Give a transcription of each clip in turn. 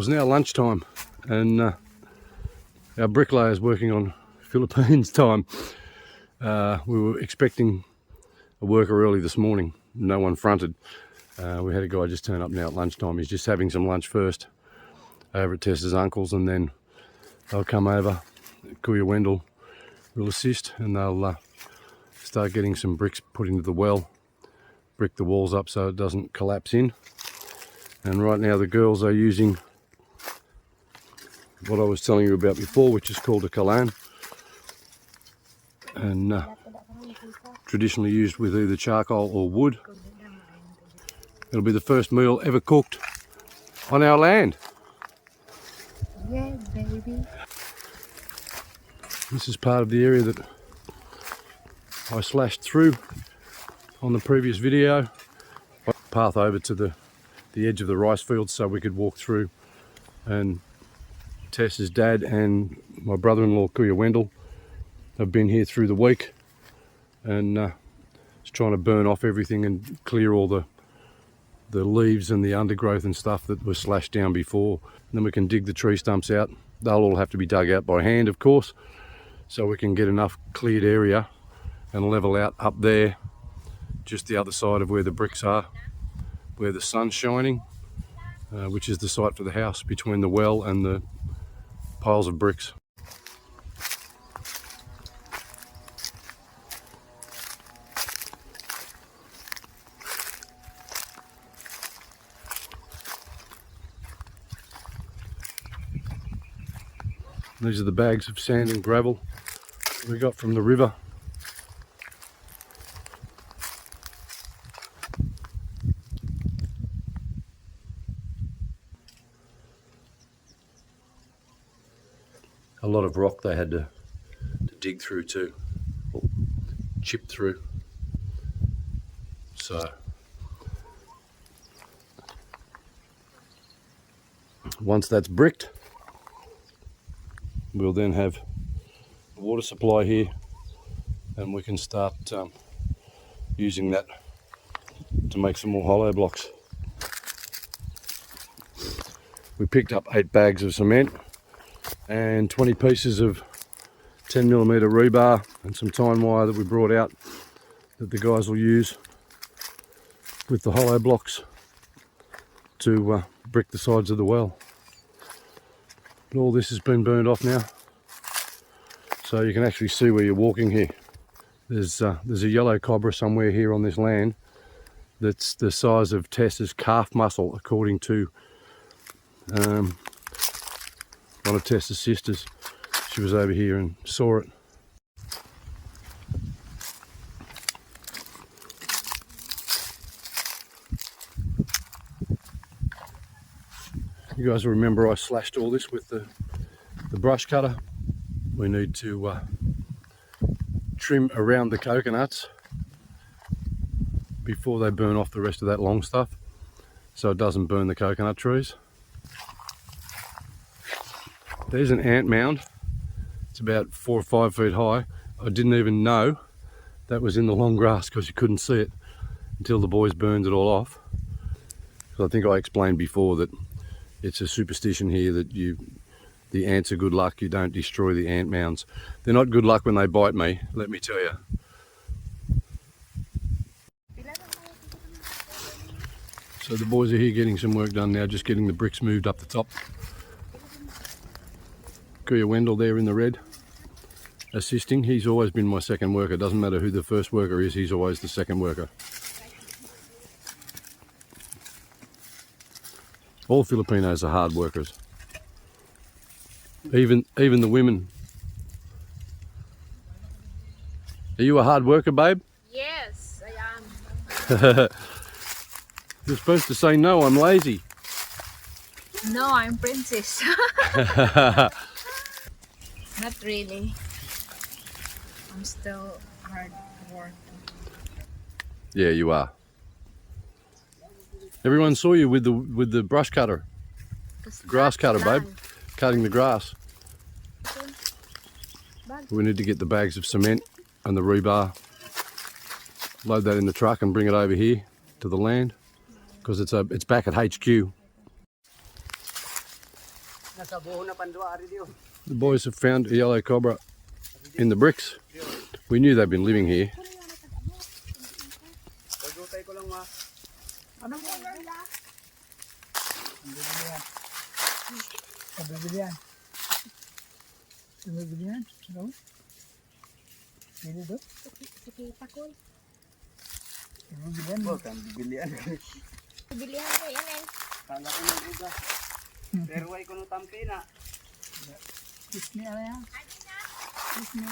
now lunchtime, and our bricklayer's working on Philippines time. We were expecting a worker early this morning. No one fronted. We had a guy just turn up now at lunchtime. He's just having some lunch first over at Tessa's uncle's, and then they'll come over. Kuya Wendell will assist, and they'll start getting some bricks put into the well, brick the walls up so it doesn't collapse in. And right now the girls are using what I was telling you about before, which is called a kalan, and traditionally used with either charcoal or wood. It'll be the first meal ever cooked on our land. Yeah, baby. This is part of the area that I slashed through on the previous video. Path over to the edge of the rice fields so we could walk through, and Tess's dad and my brother-in-law Kuya Wendell have been here through the week, and just trying to burn off everything and clear all the leaves and the undergrowth and stuff that was slashed down before. And then we can dig the tree stumps out. They'll all have to be dug out by hand, of course, so we can get enough cleared area and level out up there, just the other side of where the bricks are, where the sun's shining, which is the site for the house, between the well and the piles of bricks. These are the bags of sand and gravel we got from the river. A lot of rock they had to dig through too, or chip through. So once that's bricked, we'll then have a water supply here, and we can start using that to make some more hollow blocks. We picked up 8 bags of cement and 20 pieces of 10mm rebar and some tyne wire that we brought out that the guys will use with the hollow blocks to brick the sides of the well. But all this has been burned off now, so you can actually see where you're walking here. There's a yellow cobra somewhere here on this land that's the size of Tessa's calf muscle, according to one of Tessa's sisters. She was over here and saw it. You guys will remember I slashed all this with the brush cutter. We need to trim around the coconuts before they burn off the rest of that long stuff, so it doesn't burn the coconut trees. There's an ant mound. It's about 4 or 5 feet high. I didn't even know that was in the long grass because you couldn't see it until the boys burned it all off. So I think I explained before that it's a superstition here that the ants are good luck. You don't destroy the ant mounds. They're not good luck when they bite me, let me tell you. So the boys are here getting some work done now, just getting the bricks moved up the top. Kuya Wendell there in the red, assisting. He's always been my second worker. Doesn't matter who the first worker is, he's always the second worker. All Filipinos are hard workers. Even the women. Are you a hard worker, babe? Yes, I am. You're supposed to say no, I'm lazy. No, I'm princess. Not really. I'm still hard working. Yeah, you are. Everyone saw you with the brush cutter, the grass cutter, babe, cutting the grass. We need to get the bags of cement and the rebar, load that in the truck and bring it over here to the land, because it's back at HQ. Nasa buho na pandua ari dio. The boys have found a yellow cobra in the bricks. We knew they'd been living here. Pagutay ko lang ma. Anong color ya? Pabilihan. Pabilihan. Ano? Pili do? Sikita ko. Pabilihan. Bo kan bibilian. Bilihan ko yan eh. Kala ko nang uga. Pero way ko no tampi na. Kiss me ano yan? Kiss me.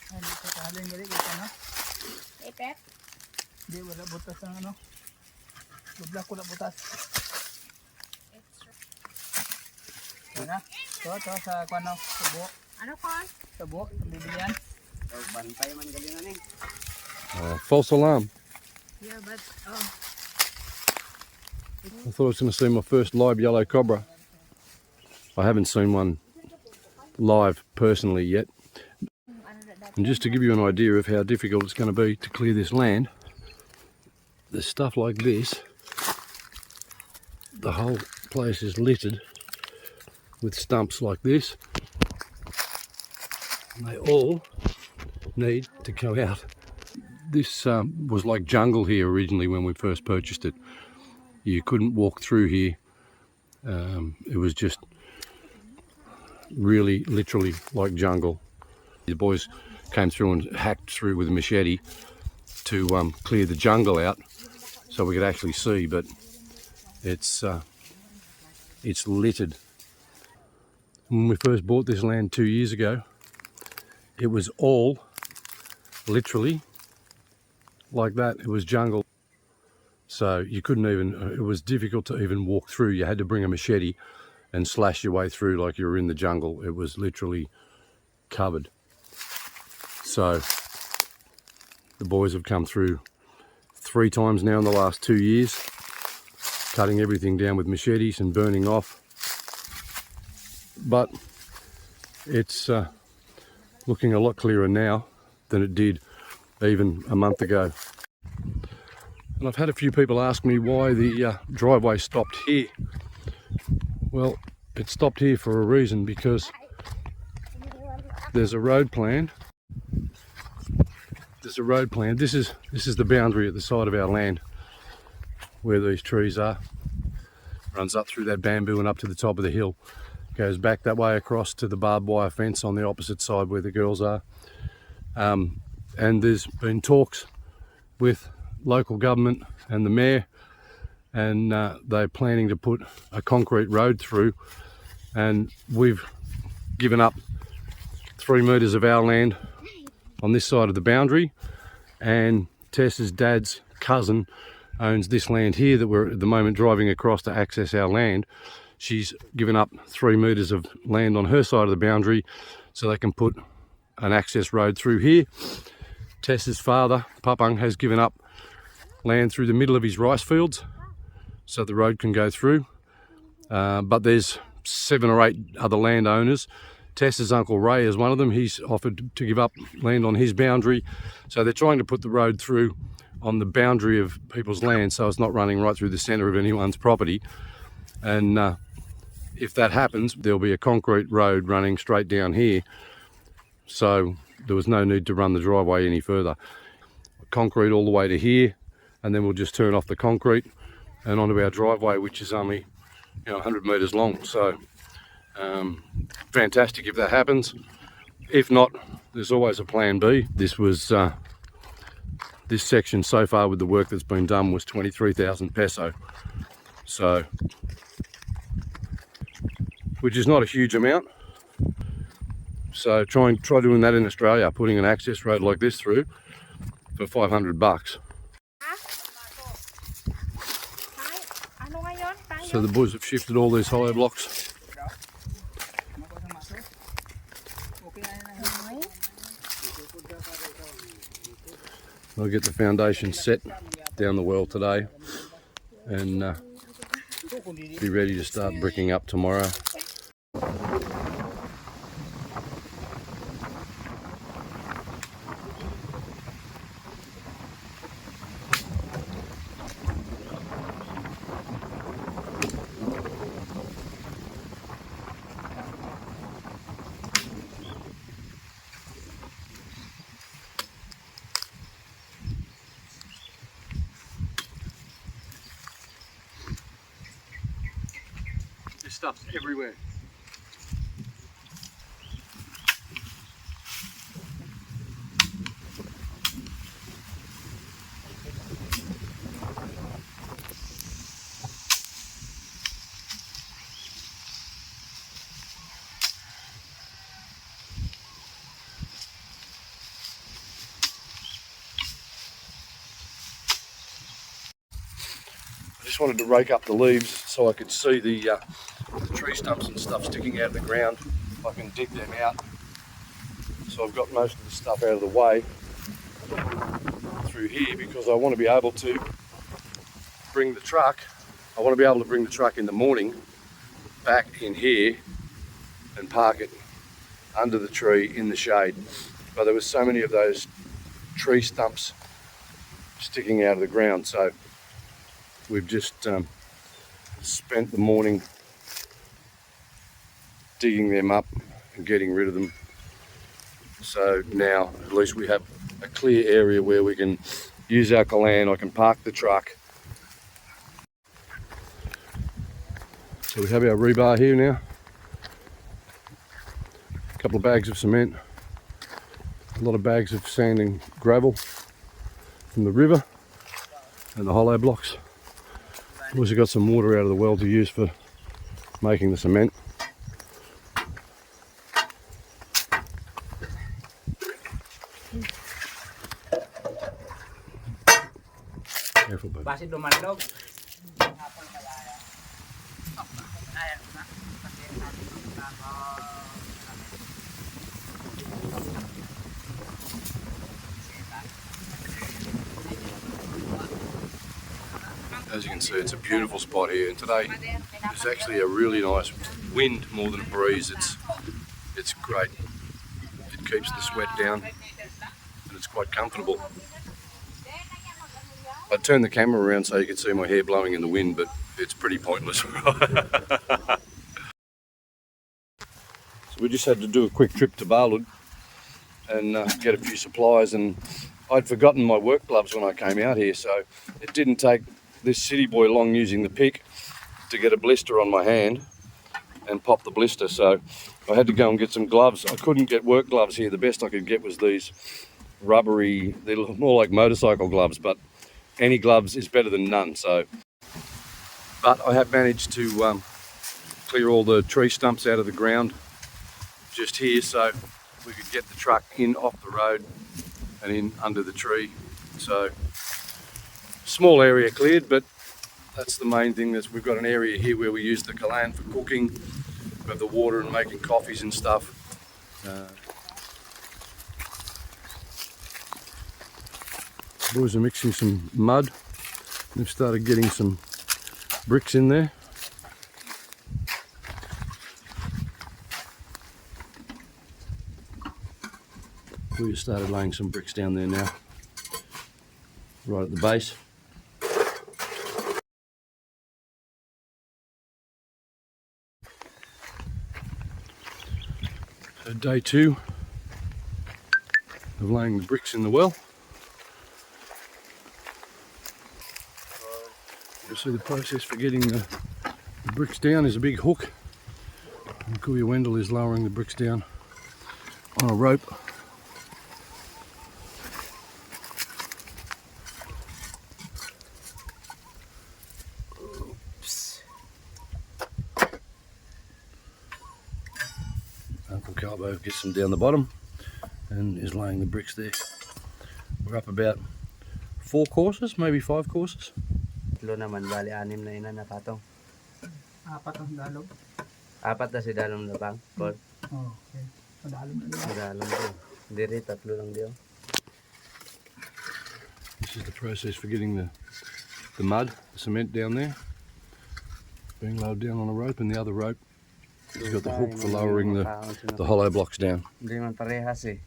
Ay, dito kahaling gali kita na. Eh, Pep. Hindi, wala butas ang ano. Dubla ko na butas. Ano? Ito sa kwano. Tabo. Ano ko? Tabo. Pabilihan. Oh, bantay man gali na ni. False alarm. Yeah, but, I thought I was going to see my first live yellow cobra. I haven't seen one live personally yet. And just to give you an idea of how difficult it's going to be to clear this land, there's stuff like this. The whole place is littered with stumps like this. And they all need to go out. This was like jungle here originally when we first purchased it. You couldn't walk through here. It was just really literally like jungle. The boys came through and hacked through with a machete to clear the jungle out so we could actually see, but it's littered. When we first bought this land 2 years ago, it was all literally like that. It was jungle. So you couldn't even, it was difficult to even walk through. You had to bring a machete and slash your way through like you were in the jungle. It was literally covered. So the boys have come through 3 times now in the last 2 years, cutting everything down with machetes and burning off. But it's looking a lot clearer now than it did even a month ago. And I've had a few people ask me why the driveway stopped here. Well, it stopped here for a reason, because there's a road plan. There's a road plan. This is the boundary at the side of our land where these trees are. Runs up through that bamboo and up to the top of the hill. Goes back that way across to the barbed wire fence on the opposite side where the girls are. And there's been talks with local government and the mayor, and they're planning to put a concrete road through, and we've given up 3 metres of our land on this side of the boundary, and Tess's dad's cousin owns this land here that we're at the moment driving across to access our land. She's given up 3 metres of land on her side of the boundary so they can put an access road through here. Tess's father, Papang, has given up land through the middle of his rice fields so the road can go through. But there's 7 or 8 other landowners. Tess's uncle Ray is one of them. He's offered to give up land on his boundary. So they're trying to put the road through on the boundary of people's land so it's not running right through the centre of anyone's property. And if that happens, there'll be a concrete road running straight down here. So there was no need to run the driveway any further. Concrete all the way to here, and then we'll just turn off the concrete and onto our driveway, which is only 100 metres long. So fantastic if that happens. If not, there's always a plan B. This was this section so far with the work that's been done was 23,000 peso. So, which is not a huge amount. So try doing that in Australia, putting an access road like this through for $500. So the boys have shifted all these hollow blocks. I'll get the foundation set down the well today and be ready to start bricking up tomorrow. stuff's everywhere. I just wanted to rake up the leaves so I could see the tree stumps and stuff sticking out of the ground. I can dig them out. So I've got most of the stuff out of the way through here because I want to be able to bring the truck. I want to be able to bring the truck in the morning back in here and park it under the tree in the shade. But there was so many of those tree stumps sticking out of the ground, so we've just spent the morning digging them up and getting rid of them. So now at least we have a clear area where we can use our Kalan. I can park the truck. So we have our rebar here now. A couple of bags of cement, a lot of bags of sand and gravel from the river and the hollow blocks. Also got some water out of the well to use for making the cement. Careful, baby. Base dumandog. As you can see, it's a beautiful spot here, and today it's actually a really nice wind more than a breeze. It's great. It keeps the sweat down and it's quite comfortable. I turned the camera around so you could see my hair blowing in the wind, but it's pretty pointless. So we just had to do a quick trip to Balud and get a few supplies, and I'd forgotten my work gloves when I came out here, so it didn't take this city boy long using the pick to get a blister on my hand and pop the blister. So I had to go and get some gloves. I couldn't get work gloves here. The best I could get was these rubbery, they look more like motorcycle gloves, but any gloves is better than none. So, but I have managed to clear all the tree stumps out of the ground just here, so we could get the truck in off the road and in under the tree. So small area cleared, but that's the main thing. Is we've got an area here where we use the Kalan for cooking. We have the water and making coffees and stuff. Boys are mixing some mud. They've started getting some bricks in there. We just started laying some bricks down there now, right at the base. So day 2 of laying the bricks in the well. You'll see the process for getting the bricks down is a big hook. And Kuya Wendell is lowering the bricks down on a rope. Uncle Calbo gets them down the bottom and is laying the bricks there. We're up about 4 courses, maybe 5 courses. Tatlo naman, bali 6 na ina na patong. 4 ang dalog. 4 na si dalom na pang. Paul. Oh, okay. Madalog na lang. Dalom ko. Diri 3 lang diyo. This is the process for getting the mud, the cement down there, being lowered down on a rope, and the other rope has got the hook for lowering the hollow blocks down. Hindi man parehas eh.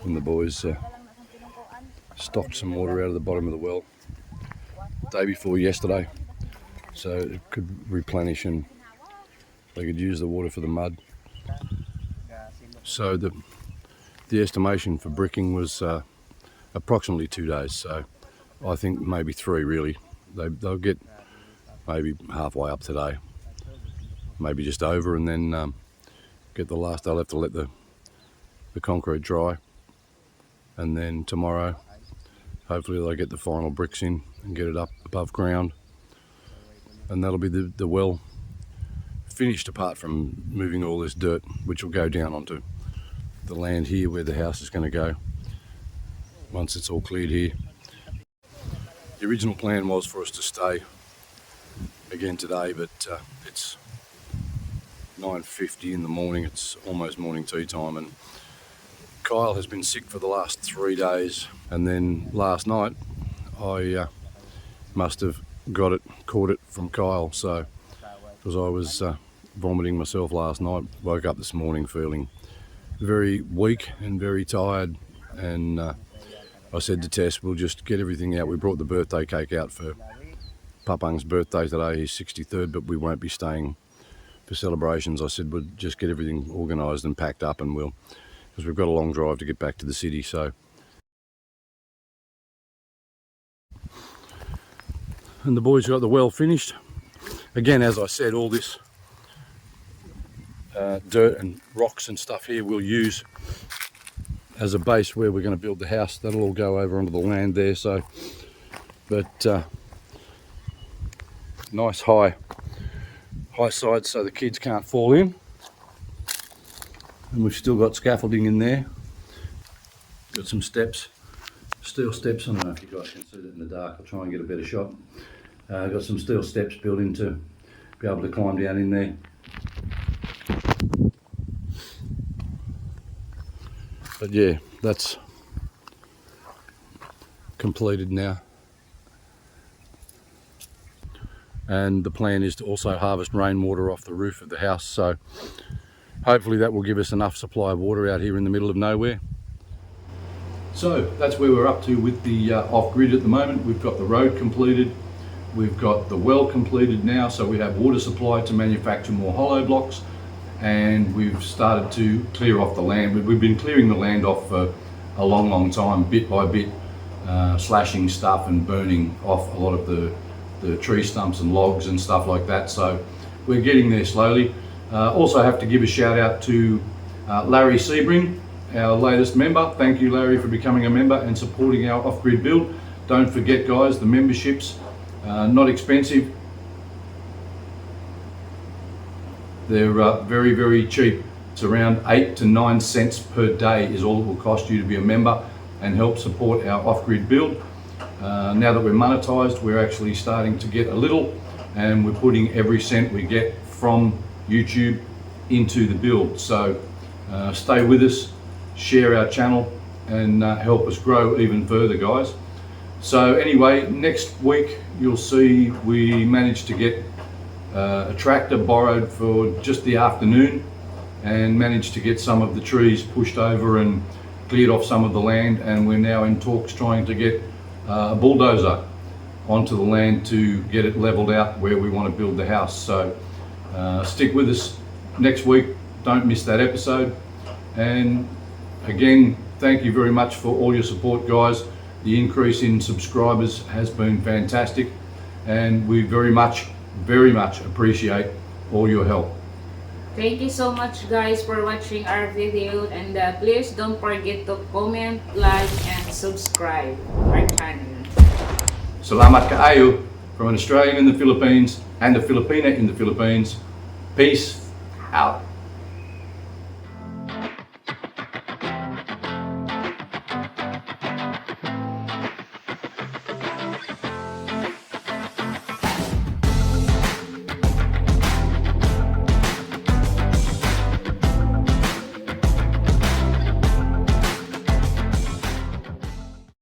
And the boys stocked some water out of the bottom of the well day before yesterday, so it could replenish and they could use the water for the mud. So the estimation for bricking was approximately 2 days, so I think maybe 3 really. They'll get maybe halfway up today, maybe just over, and then get the last. I'll have to let the concrete dry, and then tomorrow hopefully they'll get the final bricks in and get it up above ground, and that'll be the well finished, apart from moving all this dirt which will go down onto the land here where the house is going to go once it's all cleared here. The original plan was for us to stay again today, but it's 9:50 in the morning. It's almost morning tea time, and Kyle has been sick for the last 3 days, and then last night I must have caught it from Kyle, so because I was vomiting myself last night, woke up this morning feeling very weak and very tired, and I said to Tess, we'll just get everything out. We brought the birthday cake out for Papang's birthday today, his 63rd, but we won't be staying for celebrations. I said we'll just get everything organised and packed up, and because we've got a long drive to get back to the city. So, and the boys got the well finished. Again, as I said, all this dirt and rocks and stuff here we'll use as a base where we're going to build the house. That'll all go over onto the land there. So, but nice high sides so the kids can't fall in. And we've still got scaffolding in there. Got some steps, steel steps. I don't know if you guys can see that in the dark. I'll try and get a better shot. Got some steel steps built in to be able to climb down in there. But yeah, that's completed now. And the plan is to also harvest rainwater off the roof of the house, so hopefully that will give us enough supply of water out here in the middle of nowhere. So that's where we're up to with the off-grid at the moment. We've got the road completed, we've got the well completed now, so we have water supply to manufacture more hollow blocks, and we've started to clear off the land. We've been clearing the land off for a long time, bit by bit, slashing stuff and burning off a lot of the tree stumps and logs and stuff like that. So we're getting there slowly. Also have to give a shout out to Larry Sebring, our latest member. Thank you, Larry, for becoming a member and supporting our off-grid build. Don't forget, guys, the memberships, not expensive. They're very, very cheap. It's around 8 to 9 cents per day is all it will cost you to be a member and help support our off-grid build. Now that we're monetized, we're actually starting to get a little, and we're putting every cent we get from YouTube into the build. So stay with us, share our channel, and help us grow even further, guys. So anyway, next week you'll see we managed to get a tractor borrowed for just the afternoon, and managed to get some of the trees pushed over and cleared off some of the land, and we're now in talks trying to get a bulldozer onto the land to get it leveled out where we want to build the house. So stick with us next week, don't miss that episode. And again, thank you very much for all your support, guys. The increase in subscribers has been fantastic, and we very much appreciate all your help. Thank you so much, guys, for watching our video, and please don't forget to comment, like, and subscribe our channel. Salamat kaayo from an Australian in the Philippines and a Filipina in the Philippines. Peace out.